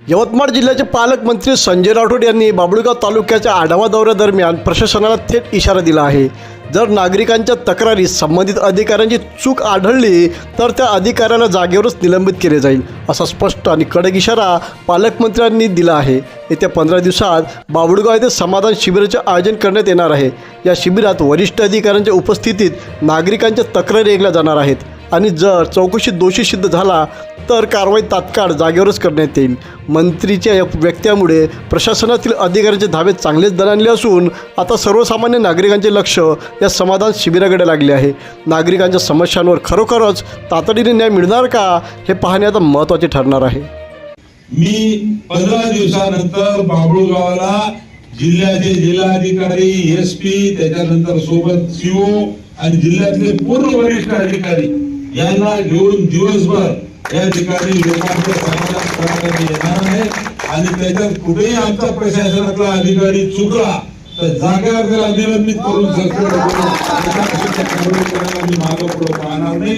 यवतमाळ जिल्ह्याचे पालकमंत्री संजय राठोड यांनी बाभुळगाव तालुक्याच्या आढावा दौऱ्यादरम्यान प्रशासनाला थेट इशारा दिला आहे. जर नागरिकांच्या तक्रारी संबंधित अधिकाऱ्यांची चूक आढळली तर त्या अधिकाऱ्याला जागेवरच निलंबित केले जाईल, असा स्पष्ट आणि कडक इशारा पालकमंत्र्यांनी दिला आहे. येत्या 15 दिवसात बाभुळगाव येथे समाधान शिबिराचे आयोजन करण्यात येणार आहे. या शिबिरात वरिष्ठ अधिकाऱ्यांच्या उपस्थितीत नागरिकांच्या तक्रारी ऐकल्या जाणार आहेत आणि जर चौकशीत दोषी सिद्ध झाला तर कारवाई तात्काळ जागेवरच करण्यात येईल. मंत्रीच्या या वक्तव्यामुळे प्रशासनातील अधिकाऱ्यांचे धाबे चांगलेच दणाणले असून आता सर्वसामान्य नागरिकांचे लक्ष या समाधान शिबिराकडे लागले आहे. नागरिकांच्या समस्यांवर खरोखरच तातडीने न्याय मिळणार का हे पाहणे आता महत्त्वाचे ठरणार आहे. मी 15 दिवसानंतर बाभुळगावला जिल्ह्याचे जिल्हाधिकारी, एसपी, त्याच्यानंतर सोबत सीओ आणि जिल्ह्यातले पूर्ण वरिष्ठ अधिकारी यांना घेऊन दिवसभर या ठिकाणी लोकांच्या समाधान करण्यासाठी येणार आहे. आणि त्याच्यात कुठेही आमचा प्रशासनातला अधिकारी चुकला तर जागेवर त्याला निलंबित करून सस्पेंड करून मागं पुढे पाहणार नाही.